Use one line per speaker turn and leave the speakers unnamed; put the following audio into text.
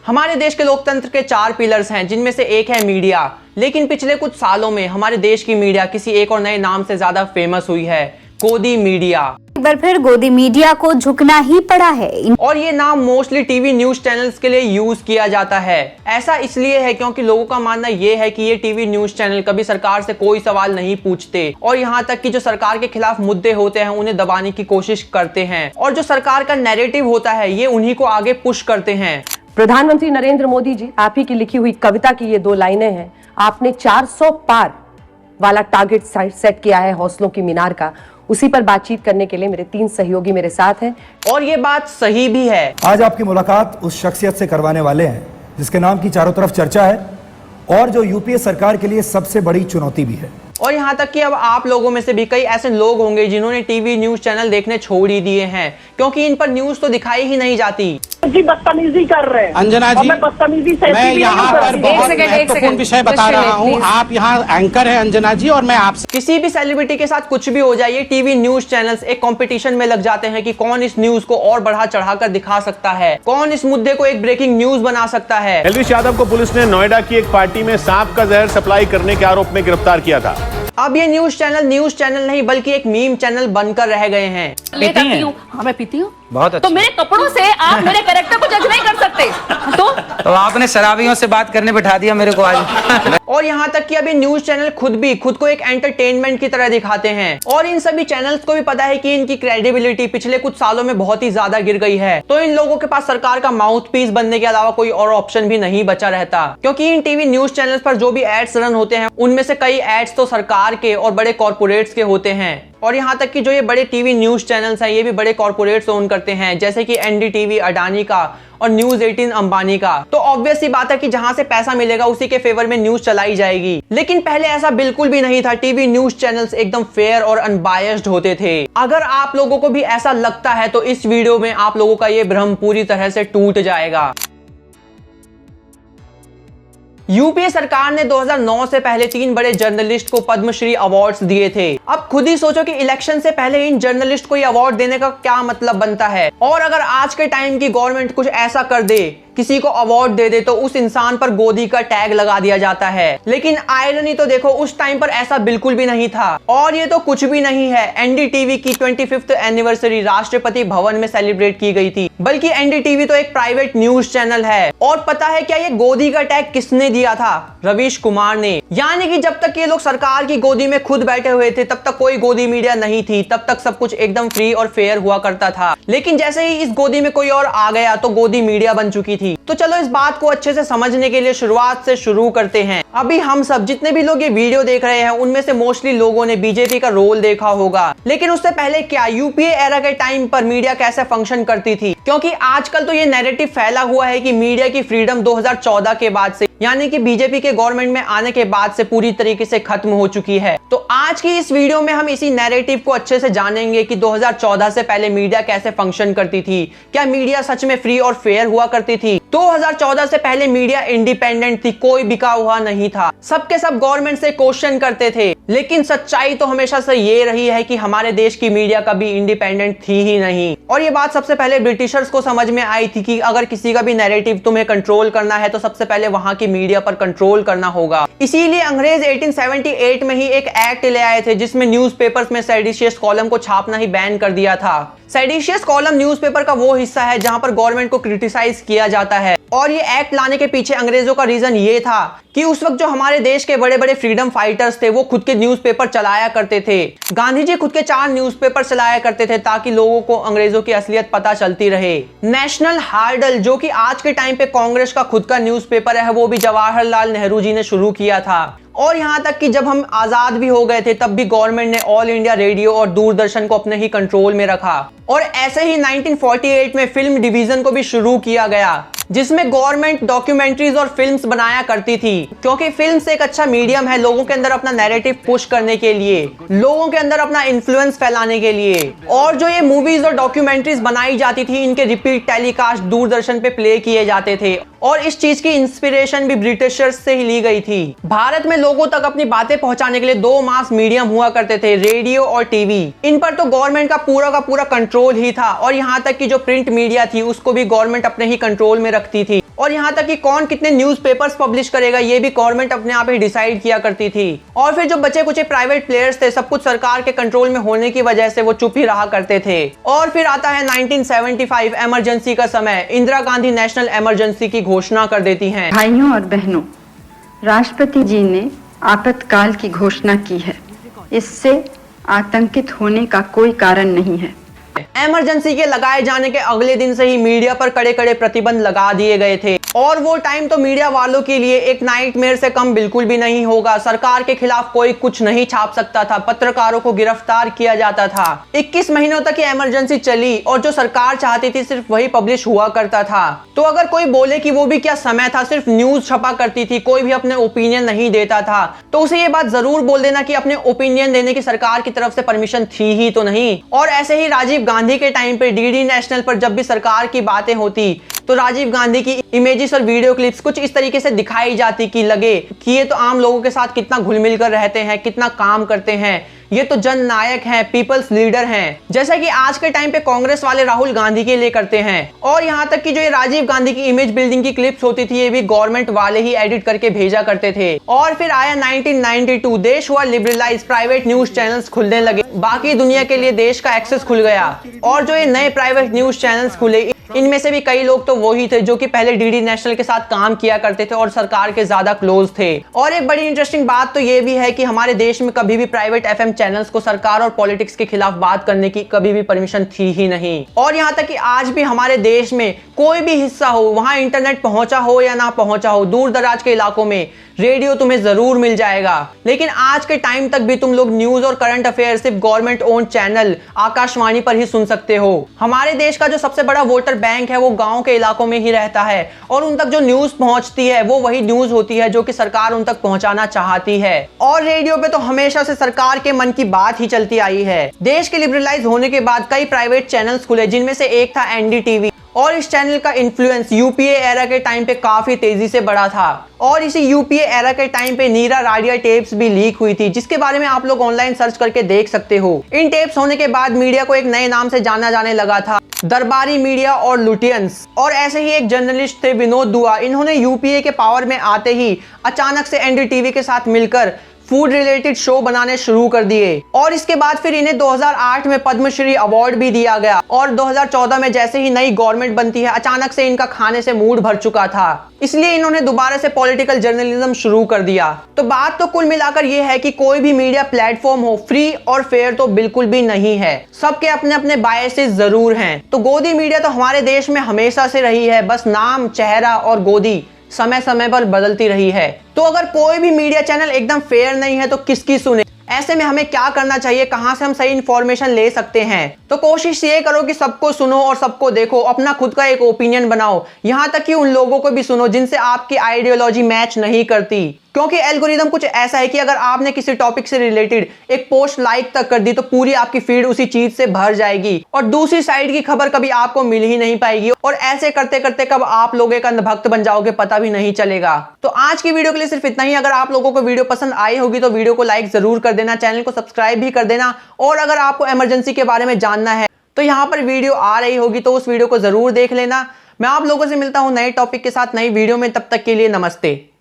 हमारे देश के लोकतंत्र के 4 पिलर्स हैं, जिनमें से एक है मीडिया। लेकिन पिछले कुछ सालों में हमारे देश की मीडिया किसी एक और नए नाम से ज्यादा फेमस हुई है, गोदी मीडिया।
एक बार फिर गोदी मीडिया को झुकना ही पड़ा है
और ये नाम मोस्टली टीवी न्यूज चैनल्स के लिए यूज किया जाता है। ऐसा इसलिए है क्योंकि लोगों का मानना ये है कि ये टीवी न्यूज चैनल कभी सरकार से कोई सवाल नहीं पूछते और यहाँ तक कि जो सरकार के खिलाफ मुद्दे होते हैं उन्हें दबाने की कोशिश करते हैं, और जो सरकार का नैरेटिव होता है ये उन्हीं को आगे पुश करते हैं।
प्रधानमंत्री नरेंद्र मोदी जी, आप ही की लिखी हुई कविता की ये 2 लाइनें हैं। आपने 400 पार वाला टारगेट सेट किया है हौसलों की मीनार का। उसी पर बातचीत करने के लिए मेरे 3 सहयोगी मेरे साथ हैं
और ये बात सही भी है।
आज आपकी मुलाकात उस शख्सियत से करवाने वाले हैं जिसके नाम की चारों तरफ चर्चा है और जो यूपीए सरकार के लिए सबसे बड़ी चुनौती भी है।
और यहाँ तक कि अब आप लोगों में से भी कई ऐसे लोग होंगे जिन्होंने टीवी न्यूज चैनल देखने छोड़ ही दिए हैं क्योंकि इन पर न्यूज तो दिखाई ही नहीं जाती।
जी बदतमीजी कर रहे हैं
अंजना जी,
मैं बदतमीजी से
मैं यहाँ पर बहुत महत्वपूर्ण विषय बता रहा हूँ। आप यहाँ एंकर हैं अंजना जी, और मैं आपसे
किसी भी सेलिब्रिटी के साथ कुछ भी हो जाए, ये टीवी न्यूज चैनल्स एक कंपटीशन में लग जाते हैं कि कौन इस न्यूज को और बढ़ा चढ़ाकर दिखा सकता है, कौन इस मुद्दे को एक ब्रेकिंग न्यूज बना सकता है।
एलवीश यादव को पुलिस ने नोएडा की एक पार्टी में सांप का जहर सप्लाई करने के आरोप में गिरफ्तार किया था।
अब ये न्यूज चैनल नहीं बल्कि एक मीम चैनल बनकर रह गए हैं।
पीती हूँ। हाँ, मैं पीती हूँ।
बहुत अच्छा।
तो मेरे कपड़ों से आप मेरे कैरेक्टर को जज नहीं कर सकते। तो
आपने शराबियों से बात करने बिठा दिया मेरे को आज।
और यहाँ तक कि अभी न्यूज चैनल खुद को एक एंटरटेनमेंट की तरह दिखाते हैं और इन सभी चैनल्स को भी पता है कि इनकी क्रेडिबिलिटी पिछले कुछ सालों में बहुत ही ज्यादा गिर गई है। तो इन लोगों के पास सरकार का माउथ पीस बनने के अलावा कोई और ऑप्शन भी नहीं बचा रहता, क्योंकि इन टीवी न्यूज चैनल्स पर जो भी एड्स रन होते हैं उनमें से कई एड्स तो सरकार के और बड़े कॉर्पोरेट्स के होते हैं। और यहाँ तक कि जो ये बड़े टीवी न्यूज चैनल्स हैं ये भी बड़े कॉर्पोरेट्स ओन करते हैं, जैसे कि एनडीटीवी अडानी का और न्यूज 18 अंबानी का। तो ऑब्वियस सी बात है कि जहां से पैसा मिलेगा उसी के फेवर में न्यूज चलाई जाएगी। लेकिन पहले ऐसा बिल्कुल भी नहीं था। टीवी न्यूज चैनल्स एकदम फेयर और अनबायस्ड होते थे। अगर आप लोगों को भी ऐसा लगता है तो इस वीडियो में आप लोगों का ये भ्रम पूरी तरह से टूट जाएगा। यूपीए सरकार ने 2009 से पहले 3 बड़े जर्नलिस्ट को पद्मश्री अवार्ड्स दिए थे। अब खुद ही सोचो कि इलेक्शन से पहले इन जर्नलिस्ट को ये अवार्ड देने का क्या मतलब बनता है। और अगर आज के टाइम की गवर्नमेंट कुछ ऐसा कर दे, किसी को अवार्ड दे दे, तो उस इंसान पर गोदी का टैग लगा दिया जाता है। लेकिन आयरनी तो देखो, उस टाइम पर ऐसा बिल्कुल भी नहीं था। और ये तो कुछ भी नहीं है, एनडीटीवी की 25th एनिवर्सरी राष्ट्रपति भवन में सेलिब्रेट की गई थी। बल्कि एनडीटीवी तो एक प्राइवेट न्यूज चैनल है। और पता है क्या ये गोदी का टैग किसने दिया था? रवीश कुमार ने। यानी कि जब तक ये लोग सरकार की गोदी में खुद बैठे हुए थे तब तक कोई गोदी मीडिया नहीं थी, तब तक सब कुछ एकदम फ्री और फेयर हुआ करता था। लेकिन जैसे ही इस गोदी में कोई और आ गया तो गोदी मीडिया बन चुकी थी। तो चलो इस बात को अच्छे से समझने के लिए शुरुआत से शुरू करते हैं। अभी हम सब जितने भी लोग ये वीडियो देख रहे हैं उनमें से मोस्टली लोगों ने बीजेपी का रोल देखा होगा। लेकिन उससे पहले क्या यूपीए एरा के टाइम पर मीडिया कैसे फंक्शन करती थी? क्योंकि आजकल तो ये नैरेटिव फैला हुआ है कि मीडिया की फ्रीडम 2014 के बाद से, यानी कि बीजेपी के गवर्नमेंट में आने के बाद से पूरी तरीके से खत्म हो चुकी है। तो आज की इस वीडियो में हम इसी नैरेटिव को अच्छे से जानेंगे कि 2014 से पहले मीडिया कैसे फंक्शन करती थी। क्या मीडिया सच में फ्री और फेयर हुआ करती थी? 2014 से पहले मीडिया इंडिपेंडेंट थी, कोई बिका हुआ नहीं था। सबके सब गवर्नमेंट से क्वेश्चन करते थे। लेकिन सच्चाई तो हमेशा से ये रही है कि हमारे देश की मीडिया कभी इंडिपेंडेंट थी ही नहीं। और ये बात सबसे पहले ब्रिटिशर्स को समझ में आई थी कि अगर किसी का भी नैरेटिव तुम्हें कंट्रोल करना है तो सबसे पहले वहां की मीडिया पर कंट्रोल करना होगा। इसीलिए अंग्रेज 1878 में ही एक एक्ट ले आए थे जिसमें न्यूज़पेपर्स में सेडिशियस कॉलम को छापना ही बैन कर दिया था। सेडिशियस कॉलम न्यूज़पेपर का वो हिस्सा है जहां पर गवर्नमेंट को क्रिटिसाइज किया जाता है। और ये एक्ट लाने के पीछे अंग्रेजों का रीजन ये था कि उस वक्त जो हमारे देश के बड़े बड़े फ्रीडम फाइटर्स थे वो खुद के न्यूज़पेपर चलाया करते थे। गांधी जी खुद के 4 न्यूज़पेपर चलाया करते थे ताकि लोगों को अंग्रेजों की असलियत पता चलती रहे। नेशनल हार्डल, जो कि आज के टाइम पे कांग्रेस का खुद का न्यूज़पेपर है, वो भी जवाहरलाल नेहरू जी ने शुरू किया था। और यहाँ तक कि जब हम आजाद भी हो गए थे तब भी गवर्नमेंट ने ऑल इंडिया रेडियो और दूरदर्शन को अपने ही कंट्रोल में रखा। और ऐसे ही 1948 में फिल्म डिवीजन को भी शुरू किया गया जिसमें गवर्नमेंट डॉक्यूमेंट्रीज और फिल्म्स बनाया करती थी, क्योंकि फिल्म्स एक अच्छा मीडियम है लोगों के अंदर अपना नैरेटिव पुश करने के लिए, लोगों के अंदर अपना इन्फ्लुएंस फैलाने के लिए। और जो ये मूवीज और डॉक्यूमेंट्रीज बनाई जाती थी इनके रिपीट टेलीकास्ट दूरदर्शन पे प्ले किए जाते थे। और इस चीज की इंस्पिरेशन भी ब्रिटिशर्स से ही ली गई थी। भारत में लोगों तक अपनी बातें पहुंचाने के लिए 2 मास मीडियम हुआ करते थे, रेडियो और टीवी। इन पर तो गवर्नमेंट का पूरा कंट्रोल ही था। और यहाँ तक कि जो प्रिंट मीडिया थी उसको भी गवर्नमेंट अपने ही कंट्रोल में रखती थी। और यहाँ तक कि कौन कितने न्यूज़पेपर्स पब्लिश करेगा ये भी गवर्नमेंट अपने आप ही डिसाइड किया करती थी। और फिर जो बचे कुछ प्राइवेट प्लेयर्स थे, सब कुछ सरकार के कंट्रोल में होने की वजह से वो चुप ही रहा करते थे। और फिर आता है 1975 इमरजेंसी का समय। इंदिरा गांधी नेशनल इमरजेंसी की घोषणा कर देती हैं।
भाइयों और बहनों, राष्ट्रपति जी ने आपातकाल की घोषणा की है। इससे आतंकित होने का कोई कारण नहीं है।
इमरजेंसी के लगाए जाने के अगले दिन से ही मीडिया पर कड़े कड़े प्रतिबंध लगा दिए गए थे और वो टाइम तो मीडिया वालों के लिए एक नाइटमेयर से कम बिल्कुल भी नहीं होगा। सरकार के खिलाफ कोई कुछ नहीं छाप सकता था, पत्रकारों को गिरफ्तार किया जाता था। 21 महीनों तक ये इमरजेंसी चली और जो सरकार चाहती थी सिर्फ वही पब्लिश हुआ करता था। तो अगर कोई बोले कि वो भी क्या समय था, सिर्फ न्यूज छपा करती थी, कोई भी अपने ओपिनियन नहीं देता था, तो उसे ये बात जरूर बोल देना कि अपने ओपिनियन देने की सरकार की तरफ से परमिशन थी ही तो नहीं। और ऐसे ही राजीव गांधी के टाइम पे डीडी नेशनल पर जब भी सरकार की बातें होती तो राजीव गांधी की इमेजेस और वीडियो क्लिप्स कुछ इस तरीके से दिखाई जाती कि लगे कि ये तो आम लोगों के साथ कितना घुल मिल कर रहते हैं, कितना काम करते हैं, ये तो जन नायक हैं, पीपल्स लीडर हैं, जैसा कि आज के टाइम पे कांग्रेस वाले राहुल गांधी के लिए करते हैं। और यहाँ तक कि जो ये राजीव गांधी की इमेज बिल्डिंग की क्लिप्स होती थी ये भी गवर्नमेंट वाले ही एडिट करके भेजा करते थे। और फिर आया 1992, देश हुआ लिबरलाइज, प्राइवेट न्यूज चैनल्स खुलने लगे, बाकी दुनिया के लिए देश का एक्सेस खुल गया। और जो ये नए प्राइवेट न्यूज चैनल्स खुले इनमें से भी कई लोग तो वही थे जो कि पहले डीडी नेशनल के साथ काम किया करते थे और सरकार के ज्यादा क्लोज थे। और एक बड़ी इंटरेस्टिंग बात तो ये भी है कि हमारे देश में कभी भी प्राइवेट एफएम चैनल्स को सरकार और पॉलिटिक्स के खिलाफ बात करने की कभी भी परमिशन थी ही नहीं। और यहाँ तक कि आज भी हमारे देश में कोई भी हिस्सा हो, वहां इंटरनेट पहुंचा हो या ना पहुंचा हो, दूर दराज के इलाकों में रेडियो तुम्हें जरूर मिल जाएगा। लेकिन आज के टाइम तक भी तुम लोग न्यूज और करंट अफेयर सिर्फ गवर्नमेंट ओन चैनल आकाशवाणी पर ही सुन सकते हो। हमारे देश का जो सबसे बड़ा वोटर बैंक है वो गांव के इलाकों में ही रहता है और उन तक जो न्यूज पहुंचती है वो वही न्यूज होती है जो कि सरकार उन तक पहुंचाना चाहती है। और रेडियो पे तो हमेशा से सरकार के मन की बात ही चलती आई है। देश के लिबरलाइज होने के बाद कई प्राइवेट चैनल्स खुले जिनमें से एक था एनडीटीवी और इस चैनल का इन्फ्लुएंस यूपीए एरा के टाइम पे काफी तेजी से बढ़ा था। और इसी यूपीए एरा के टाइम पे नीरा राडिया टेप्स भी लीक हुई थी जिसके बारे में आप लोग ऑनलाइन सर्च करके देख सकते हो। इन टेप्स होने के बाद मीडिया को एक नए नाम से जाना जाने लगा था, दरबारी मीडिया और लुटियंस। और ऐसे ही एक जर्नलिस्ट थे विनोद दुआ, इन्होंने यूपीए के पावर में आते ही अचानक से एनडीटीवी के साथ मिलकर फूड रिलेटेड शो बनाने शुरू कर दिए। और इसके बाद फिर इन्हें 2008 में पद्मश्री अवार्ड भी दिया गया। और 2014 में जैसे ही नई गवर्नमेंट बनती है अचानक से इनका खाने से मूड भर चुका था, इसलिए इन्होंने दोबारा से पॉलिटिकल जर्नलिज्म शुरू कर दिया। तो बात तो कुल मिलाकर यह है कि कोई भी मीडिया प्लेटफॉर्म हो फ्री और फेयर तो बिल्कुल भी नहीं है, सबके अपने अपने बायसेस जरूर हैं। तो गोदी मीडिया तो हमारे देश में हमेशा से रही है, बस नाम, चेहरा और गोदी समय समय पर बदलती रही है। तो अगर कोई भी मीडिया चैनल एकदम फेयर नहीं है तो किसकी सुने? ऐसे में हमें क्या करना चाहिए, कहां से हम सही इंफॉर्मेशन ले सकते हैं? तो कोशिश ये करो कि सबको सुनो और सबको देखो, अपना खुद का एक ओपिनियन बनाओ, यहां तक कि उन लोगों को भी सुनो जिनसे आपकी आइडियोलॉजी मैच नहीं करती। क्योंकि एल्गोरिदम कुछ ऐसा है कि अगर आपने किसी टॉपिक से रिलेटेड एक पोस्ट लाइक तक कर दी तो पूरी आपकी फीड उसी चीज से भर जाएगी और दूसरी साइड की खबर कभी आपको मिल ही नहीं पाएगी। और ऐसे करते करते कब आप लोग एक अंधभक्त बन जाओगे पता भी नहीं चलेगा। तो आज की वीडियो के लिए सिर्फ इतना ही। अगर आप लोगों को वीडियो पसंद आई होगी तो वीडियो को लाइक जरूर कर देना, चैनल को सब्सक्राइब भी कर देना। और अगर आपको इमरजेंसी के बारे में जानना है तो यहाँ पर वीडियो आ रही होगी तो उस वीडियो को जरूर देख लेना। मैं आप लोगों से मिलता हूँ नए टॉपिक के साथ नई वीडियो में, तब तक के लिए नमस्ते।